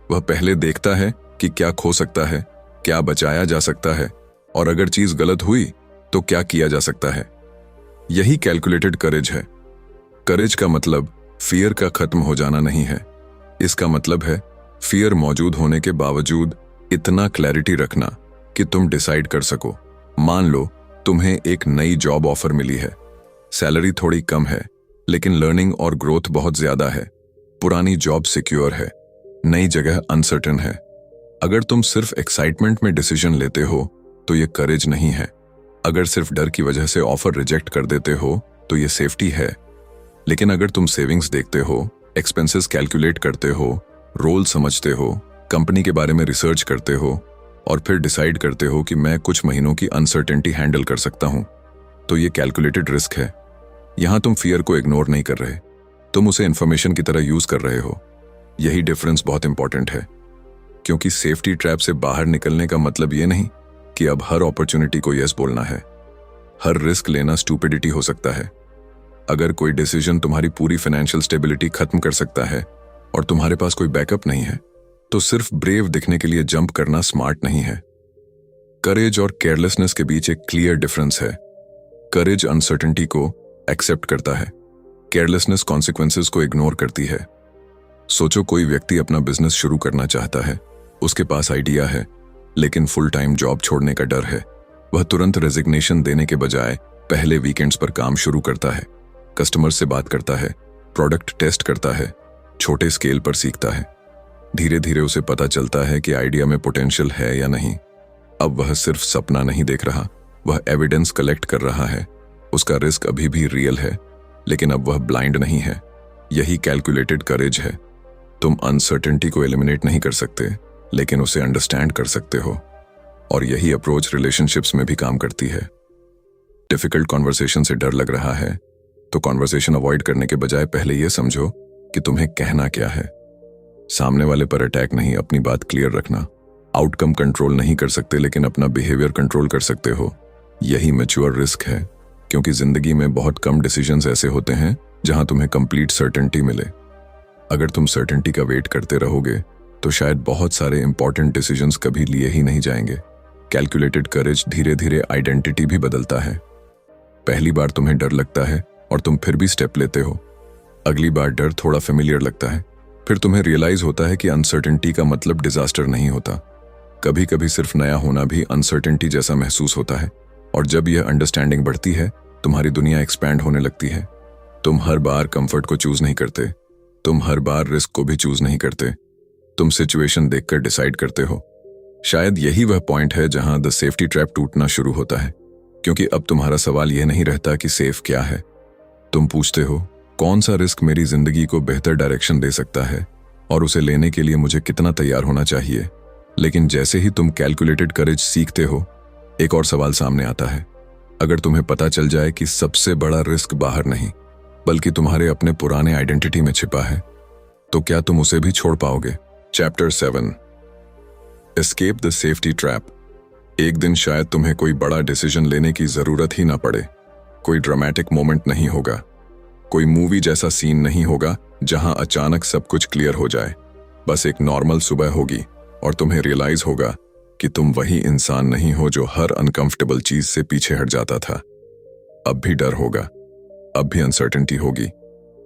वह पहले देखता है कि क्या खो सकता है, क्या बचाया जा सकता है, और अगर चीज गलत हुई तो क्या किया जा सकता है। यही कैलकुलेटेड करेज है। करेज का मतलब फियर का खत्म हो जाना नहीं है। इसका मतलब है फियर मौजूद होने के बावजूद इतना क्लैरिटी रखना कि तुम डिसाइड कर सको। मान लो तुम्हें एक नई जॉब ऑफर मिली है। सैलरी थोड़ी कम है, लेकिन लर्निंग और ग्रोथ बहुत ज्यादा है। पुरानी जॉब सिक्योर है, नई जगह अनसर्टेन है। अगर तुम सिर्फ एक्साइटमेंट में डिसीजन लेते हो तो ये करेज नहीं है। अगर सिर्फ डर की वजह से ऑफर रिजेक्ट कर देते हो तो ये सेफ्टी है। लेकिन अगर तुम सेविंग्स देखते हो, एक्सपेंसेस कैलकुलेट करते हो, रोल समझते हो, कंपनी के बारे में रिसर्च करते हो और फिर डिसाइड करते हो कि मैं कुछ महीनों की अनसर्टेनिटी हैंडल कर सकता हूं, तो ये कैलकुलेटेड रिस्क है। यहां तुम फियर को इग्नोर नहीं कर रहे, तुम उसे इंफॉर्मेशन की तरह यूज कर रहे हो। यही डिफरेंस बहुत इंपॉर्टेंट है, क्योंकि सेफ्टी ट्रैप से बाहर निकलने का मतलब ये नहीं कि अब हर अपॉर्चुनिटी को यस बोलना है। हर रिस्क लेना स्टूपिडिटी हो सकता है। अगर कोई डिसीजन तुम्हारी पूरी फाइनेंशियल स्टेबिलिटी खत्म कर सकता है और तुम्हारे पास कोई बैकअप नहीं है, तो सिर्फ ब्रेव दिखने के लिए जंप करना स्मार्ट नहीं है। करेज और केयरलेसनेस के बीच एक क्लियर डिफरेंस है। करेज अनसर्टेनिटी को एक्सेप्ट करता है, केयरलेसनेस कॉन्सिक्वेंसेस को इग्नोर करती है। सोचो कोई व्यक्ति अपना बिजनेस शुरू करना चाहता है, उसके पास आइडिया है, लेकिन फुल टाइम जॉब छोड़ने का डर है। वह तुरंत रेजिग्नेशन देने के बजाय पहले वीकेंड्स पर काम शुरू करता है, कस्टमर से बात करता है, प्रोडक्ट टेस्ट करता है, छोटे स्केल पर सीखता है। धीरे धीरे उसे पता चलता है कि आइडिया में पोटेंशियल है या नहीं। अब वह सिर्फ सपना नहीं देख रहा, वह एविडेंस कलेक्ट कर रहा है। उसका रिस्क अभी भी रियल है, लेकिन अब वह ब्लाइंड नहीं है। यही कैलकुलेटेड करेज है। तुम अनसर्टेनिटी को एलिमिनेट नहीं कर सकते, लेकिन उसे अंडरस्टैंड कर सकते हो। और यही अप्रोच रिलेशनशिप्स में भी काम करती है। डिफिकल्ट कॉन्वर्सेशन से डर लग रहा है, तो कॉन्वर्सेशन अवॉइड करने के बजाय पहले यह समझो कि तुम्हें कहना क्या है। सामने वाले पर अटैक नहीं, अपनी बात क्लियर रखना। आउटकम कंट्रोल नहीं कर सकते, लेकिन अपना बिहेवियर कंट्रोल कर सकते हो। यही मैच्योर रिस्क है, क्योंकि जिंदगी में बहुत कम डिसीजंस ऐसे होते हैं जहां तुम्हें कंप्लीट सर्टेनिटी मिले। अगर तुम सर्टेनिटी का वेट करते रहोगे तो शायद बहुत सारे इंपॉर्टेंट डिसीजंस कभी लिए ही नहीं जाएंगे। कैलकुलेटेड करेज धीरे धीरे आइडेंटिटी भी बदलता है। पहली बार तुम्हें डर लगता है और तुम फिर भी स्टेप लेते हो। अगली बार डर थोड़ा फेमिलियर लगता है, फिर तुम्हें रियलाइज होता है कि अनसर्टेनिटी का मतलब डिजास्टर नहीं होता। कभी कभी सिर्फ नया होना भी अनसर्टेनिटी जैसा महसूस होता है, और जब यह अंडरस्टैंडिंग बढ़ती है, तुम्हारी दुनिया एक्सपैंड होने लगती है। तुम हर बार कंफर्ट को चूज नहीं करते, तुम हर बार रिस्क को भी चूज नहीं करते, तुम सिचुएशन देखकर डिसाइड करते हो। शायद यही वह पॉइंट है जहां द सेफ्टी ट्रैप टूटना शुरू होता है, क्योंकि अब तुम्हारा सवाल यह नहीं रहता कि सेफ क्या है। तुम पूछते हो, कौन सा रिस्क मेरी जिंदगी को बेहतर डायरेक्शन दे सकता है, और उसे लेने के लिए मुझे कितना तैयार होना चाहिए। लेकिन जैसे ही तुम कैलकुलेटेड करेज सीखते हो, एक और सवाल सामने आता है। अगर तुम्हें पता चल जाए कि सबसे बड़ा रिस्क बाहर नहीं, बल्कि तुम्हारे अपने पुराने आइडेंटिटी में छिपा है, तो क्या तुम उसे भी छोड़ पाओगे? Chapter 7, escape the safety trap. एक दिन शायद तुम्हें कोई बड़ा डिसीजन लेने की जरूरत ही ना पड़े। कोई ड्रामेटिक मोमेंट नहीं होगा, कोई मूवी जैसा सीन नहीं होगा जहां अचानक सब कुछ क्लियर हो जाए। बस एक नॉर्मल सुबह होगी और तुम्हें रियलाइज होगा कि तुम वही इंसान नहीं हो जो हर अनकंफर्टेबल चीज से पीछे हट जाता था। अब भी डर होगा, अब भी अनसर्टेनिटी होगी,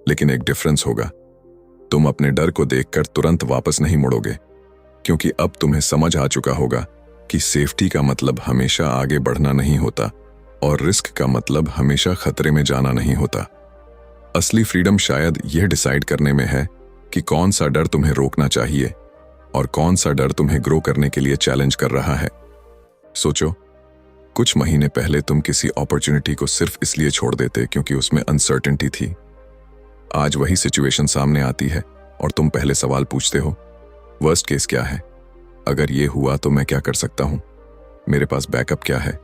लेकिन एक डिफरेंस होगा। तुम अपने डर को देखकर तुरंत वापस नहीं मुड़ोगे, क्योंकि अब तुम्हें समझ आ चुका होगा कि सेफ्टी का मतलब हमेशा आगे बढ़ना नहीं होता और रिस्क का मतलब हमेशा खतरे में जाना नहीं होता। असली फ्रीडम शायद यह डिसाइड करने में है कि कौन सा डर तुम्हें रोकना चाहिए और कौन सा डर तुम्हें ग्रो करने के लिए चैलेंज कर रहा है। सोचो, कुछ महीने पहले तुम किसी अपॉर्चुनिटी को सिर्फ इसलिए छोड़ देते क्योंकि उसमें अनसर्टेनिटी थी। आज वही सिचुएशन सामने आती है और तुम पहले सवाल पूछते हो, वर्स्ट केस क्या है? अगर ये हुआ तो मैं क्या कर सकता हूं? मेरे पास बैकअप क्या है?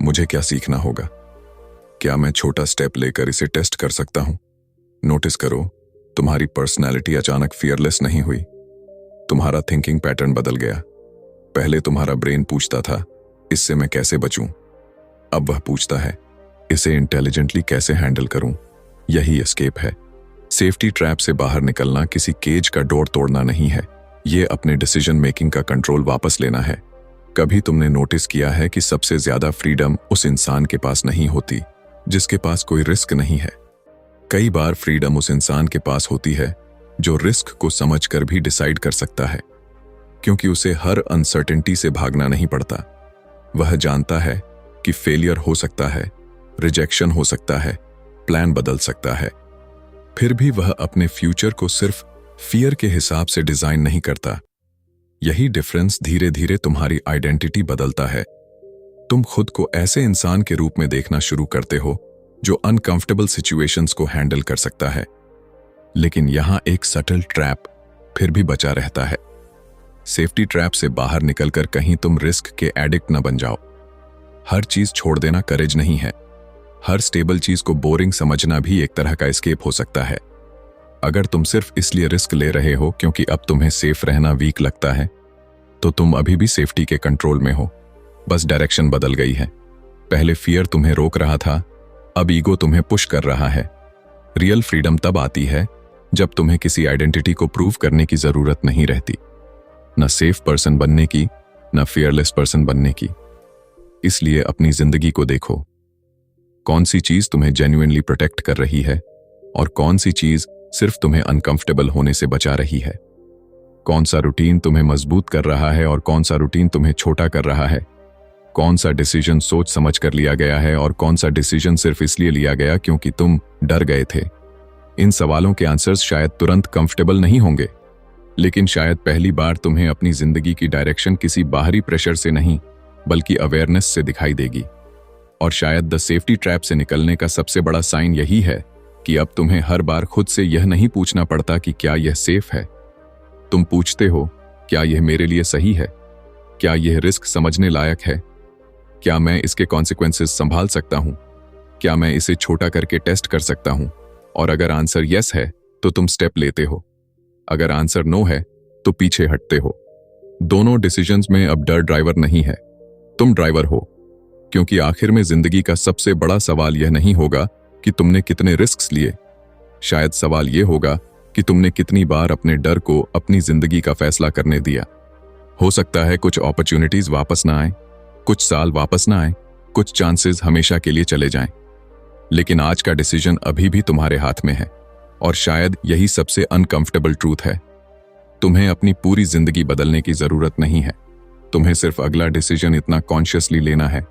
मुझे क्या सीखना होगा? क्या मैं छोटा स्टेप लेकर इसे टेस्ट कर सकता हूं? नोटिस करो, तुम्हारी पर्सनैलिटी अचानक फियरलेस नहीं हुई। तुम्हारा थिंकिंग पैटर्न बदल गया। पहले तुम्हारा ब्रेन पूछता था, इससे मैं कैसे बचूं? अब वह पूछता है, इसे इंटेलिजेंटली कैसे हैंडल करूं? यही एस्केप है। सेफ्टी ट्रैप से बाहर निकलना किसी केज का डोर तोड़ना नहीं है, ये अपने डिसीजन मेकिंग का कंट्रोल वापस लेना है। कभी तुमने नोटिस किया है कि सबसे ज्यादा फ्रीडम उस इंसान के पास नहीं होती जिसके पास कोई रिस्क नहीं है। कई बार फ्रीडम उस इंसान के पास होती है जो रिस्क को समझकर भी डिसाइड कर सकता है, क्योंकि उसे हर अनसर्टेनिटी से भागना नहीं पड़ता। वह जानता है कि फेलियर हो सकता है, रिजेक्शन हो सकता है, प्लान बदल सकता है, फिर भी वह अपने फ्यूचर को सिर्फ फियर के हिसाब से डिजाइन नहीं करता। यही डिफरेंस धीरे धीरे तुम्हारी आइडेंटिटी बदलता है। तुम खुद को ऐसे इंसान के रूप में देखना शुरू करते हो जो अनकंफर्टेबल सिचुएशंस को हैंडल कर सकता है। लेकिन यहां एक सटल ट्रैप फिर भी बचा रहता है। सेफ्टी ट्रैप से बाहर निकलकर कहीं तुम रिस्क के एडिक्ट न बन जाओ। हर चीज छोड़ देना करेज नहीं है। हर स्टेबल चीज को बोरिंग समझना भी एक तरह का एस्केप हो सकता है। अगर तुम सिर्फ इसलिए रिस्क ले रहे हो क्योंकि अब तुम्हें सेफ रहना वीक लगता है, तो तुम अभी भी सेफ्टी के कंट्रोल में हो, बस डायरेक्शन बदल गई है। पहले फियर तुम्हें रोक रहा था, अब ईगो तुम्हें पुश कर रहा है। रियल फ्रीडम तब आती है जब तुम्हें किसी आइडेंटिटी को प्रूव करने की जरूरत नहीं रहती, न सेफ पर्सन बनने की, न फियरलेस पर्सन बनने की। इसलिए अपनी जिंदगी को देखो, कौन सी चीज तुम्हें जेन्युइनली प्रोटेक्ट कर रही है और कौन सी चीज सिर्फ तुम्हें अनकंफर्टेबल होने से बचा रही है। कौन सा रूटीन तुम्हें मजबूत कर रहा है और कौन सा रूटीन तुम्हें छोटा कर रहा है। कौन सा डिसीजन सोच समझ कर लिया गया है और कौन सा डिसीजन सिर्फ इसलिए लिया गया क्योंकि तुम डर गए थे। इन सवालों के आंसर्स शायद तुरंत कंफर्टेबल नहीं होंगे, लेकिन शायद पहली बार तुम्हें अपनी जिंदगी की डायरेक्शन किसी बाहरी प्रेशर से नहीं बल्कि अवेयरनेस से दिखाई देगी। और शायद द सेफ्टी ट्रैप से निकलने का सबसे बड़ा साइन यही है कि अब तुम्हें हर बार खुद से यह नहीं पूछना पड़ता कि क्या यह सेफ है। तुम पूछते हो, क्या यह मेरे लिए सही है? क्या यह रिस्क समझने लायक है? क्या मैं इसके कॉन्सिक्वेंसेस संभाल सकता हूं? क्या मैं इसे छोटा करके टेस्ट कर सकता हूं? और अगर आंसर यस है तो तुम स्टेप लेते हो, अगर आंसर नो है तो पीछे हटते हो। दोनों डिसीजंस में अब डर ड्राइवर नहीं है, तुम ड्राइवर हो। क्योंकि आखिर में जिंदगी का सबसे बड़ा सवाल यह नहीं होगा कि तुमने कितने रिस्क्स लिए, शायद सवाल यह होगा कि तुमने कितनी बार अपने डर को अपनी जिंदगी का फैसला करने दिया। हो सकता है कुछ अपॉर्चुनिटीज वापस ना आए, कुछ साल वापस ना आए, कुछ चांसेस हमेशा के लिए चले जाएं, लेकिन आज का डिसीजन अभी भी तुम्हारे हाथ में है। और शायद यही सबसे अनकंफर्टेबल ट्रूथ है। तुम्हें अपनी पूरी जिंदगी बदलने की जरूरत नहीं है, तुम्हें सिर्फ अगला डिसीजन इतना कॉन्शियसली लेना है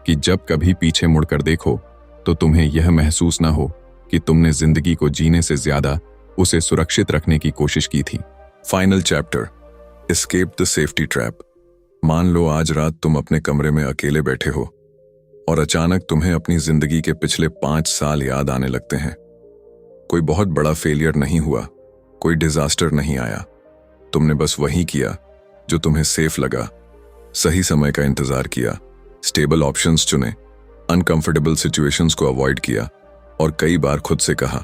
कि जब कभी पीछे मुड़कर देखो तो तुम्हें यह महसूस ना हो कि तुमने जिंदगी को जीने से ज्यादा उसे सुरक्षित रखने की कोशिश की थी। Final chapter, escape the safety trap. मान लो आज रात तुम अपने कमरे में अकेले बैठे हो और अचानक तुम्हें अपनी जिंदगी के पिछले 5 साल याद आने लगते हैं। कोई बहुत बड़ा फेलियर नहीं हुआ, कोई डिजास्टर नहीं आया, तुमने बस वही किया जो तुम्हें सेफ लगा। सही समय का इंतजार किया, स्टेबल ऑप्शंस चुने, अनकंफर्टेबल सिचुएशंस को अवॉइड किया और कई बार खुद से कहा,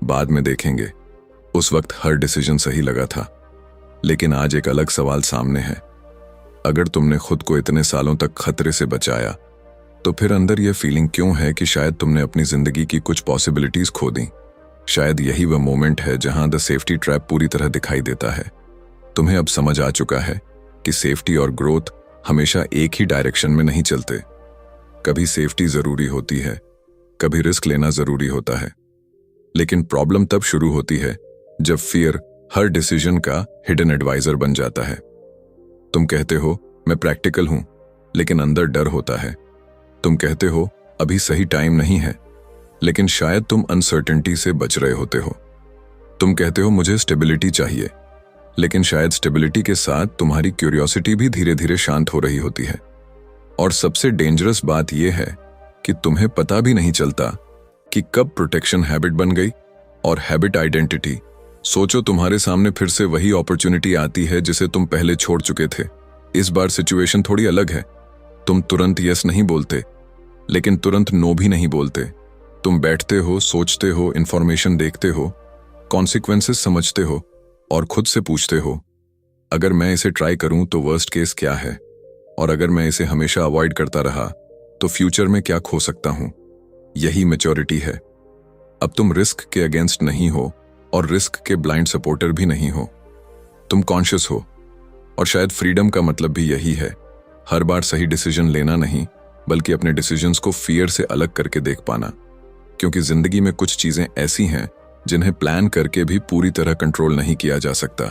बाद में देखेंगे। उस वक्त हर डिसीजन सही लगा था। लेकिन आज एक अलग सवाल सामने है। अगर तुमने खुद को इतने सालों तक खतरे से बचाया, तो फिर अंदर यह फीलिंग क्यों है कि शायद तुमने अपनी जिंदगी की कुछ पॉसिबिलिटीज खो दी? शायद यही वह मोमेंट है जहां द सेफ्टी ट्रैप पूरी तरह दिखाई देता है। तुम्हें अब समझ आ चुका है कि सेफ्टी और ग्रोथ हमेशा एक ही डायरेक्शन में नहीं चलते। कभी सेफ्टी जरूरी होती है, कभी रिस्क लेना जरूरी होता है। लेकिन प्रॉब्लम तब शुरू होती है जब फियर हर डिसीजन का हिडन एडवाइजर बन जाता है। तुम कहते हो, मैं प्रैक्टिकल हूं, लेकिन अंदर डर होता है। तुम कहते हो अभी सही टाइम नहीं है, लेकिन शायद तुम अनसर्टेनिटी से बच रहे होते हो। तुम कहते हो मुझे स्टेबिलिटी चाहिए, लेकिन शायद स्टेबिलिटी के साथ तुम्हारी क्यूरियोसिटी भी धीरे धीरे शांत हो रही होती है। और सबसे डेंजरस बात यह है कि तुम्हें पता भी नहीं चलता कि कब प्रोटेक्शन हैबिट बन गई और हैबिट आइडेंटिटी। सोचो तुम्हारे सामने फिर से वही अपॉर्चुनिटी आती है जिसे तुम पहले छोड़ चुके थे। इस बार सिचुएशन थोड़ी अलग है। तुम तुरंत यस नहीं बोलते, लेकिन तुरंत नो भी नहीं बोलते। तुम बैठते हो, सोचते हो, इंफॉर्मेशन देखते हो, कॉन्सिक्वेंसेस समझते हो और खुद से पूछते हो, अगर मैं इसे ट्राई करूं तो वर्स्ट केस क्या है, और अगर मैं इसे हमेशा अवॉइड करता रहा तो फ्यूचर में क्या खो सकता हूं। यही मैच्योरिटी है। अब तुम रिस्क के अगेंस्ट नहीं हो और रिस्क के ब्लाइंड सपोर्टर भी नहीं हो। तुम कॉन्शियस हो। और शायद फ्रीडम का मतलब भी यही है, हर बार सही डिसीजन लेना नहीं, बल्कि अपने डिसीजंस को फियर से अलग करके देख पाना। क्योंकि जिंदगी में कुछ चीजें ऐसी हैं जिन्हें प्लान करके भी पूरी तरह कंट्रोल नहीं किया जा सकता।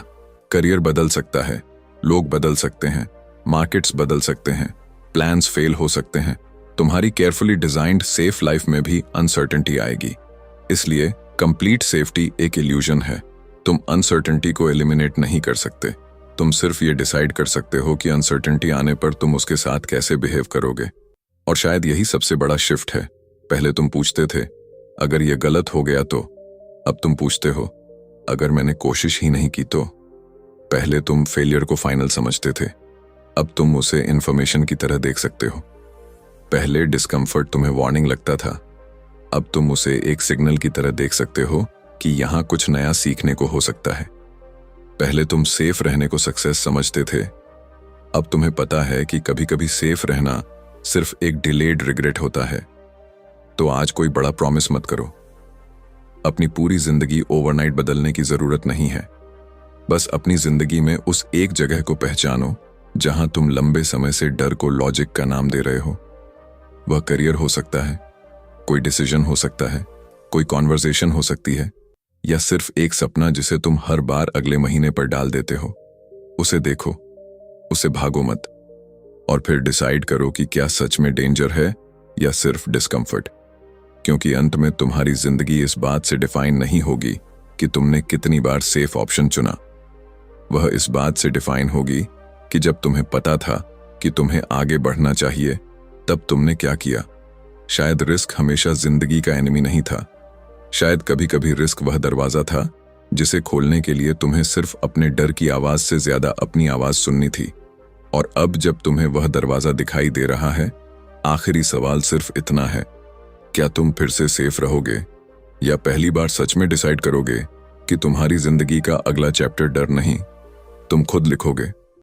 करियर बदल सकता है, लोग बदल सकते हैं, मार्केट्स बदल सकते हैं, प्लान्स फेल हो सकते हैं। तुम्हारी केयरफुली डिजाइंड सेफ लाइफ में भी अनसर्टेनिटी आएगी। इसलिए कंप्लीट सेफ्टी एक इल्यूजन है। तुम अनसर्टेनिटी को एलिमिनेट नहीं कर सकते। तुम सिर्फ ये डिसाइड कर सकते हो कि अनसर्टेनिटी आने पर तुम उसके साथ कैसे बिहेव करोगे। और शायद यही सबसे बड़ा शिफ्ट है। पहले तुम पूछते थे अगर ये गलत हो गया तो, अब तुम पूछते हो अगर मैंने कोशिश ही नहीं की तो। पहले तुम फेलियर को फाइनल समझते थे, अब तुम उसे इंफॉर्मेशन की तरह देख सकते हो। पहले डिस्कम्फर्ट तुम्हें वार्निंग लगता था, अब तुम उसे एक सिग्नल की तरह देख सकते हो कि यहां कुछ नया सीखने को हो सकता है। पहले तुम सेफ रहने को सक्सेस समझते थे, अब तुम्हें पता है कि कभी कभी सेफ रहना सिर्फ एक डिलेड रिग्रेट होता है। तो आज कोई बड़ा प्रॉमिस मत करो। अपनी पूरी जिंदगी ओवरनाइट बदलने की जरूरत नहीं है। बस अपनी जिंदगी में उस एक जगह को पहचानो जहां तुम लंबे समय से डर को लॉजिक का नाम दे रहे हो। वह करियर हो सकता है, कोई डिसीजन हो सकता है, कोई कॉन्वर्सेशन हो सकती है, या सिर्फ एक सपना जिसे तुम हर बार अगले महीने पर डाल देते हो। उसे देखो, उसे भागो मत, और फिर डिसाइड करो कि क्या सच में डेंजर है या सिर्फ डिस्कम्फर्ट। क्योंकि अंत में तुम्हारी जिंदगी इस बात से डिफाइन नहीं होगी कि तुमने कितनी बार सेफ ऑप्शन चुना। वह इस बात से डिफाइन होगी कि जब तुम्हें पता था कि तुम्हें आगे बढ़ना चाहिए, तब तुमने क्या किया। शायद रिस्क हमेशा जिंदगी का एनिमी नहीं था। शायद कभी कभी रिस्क वह दरवाजा था जिसे खोलने के लिए तुम्हें सिर्फ अपने डर की आवाज से ज्यादा अपनी आवाज सुननी थी। और अब जब तुम्हें वह दरवाजा दिखाई दे रहा है, आखिरी सवाल सिर्फ इतना है, क्या तुम फिर से सेफ रहोगे, या पहली बार सच में डिसाइड करोगे कि तुम्हारी जिंदगी का अगला चैप्टर डर नहीं, तुम खुद लिखोगे।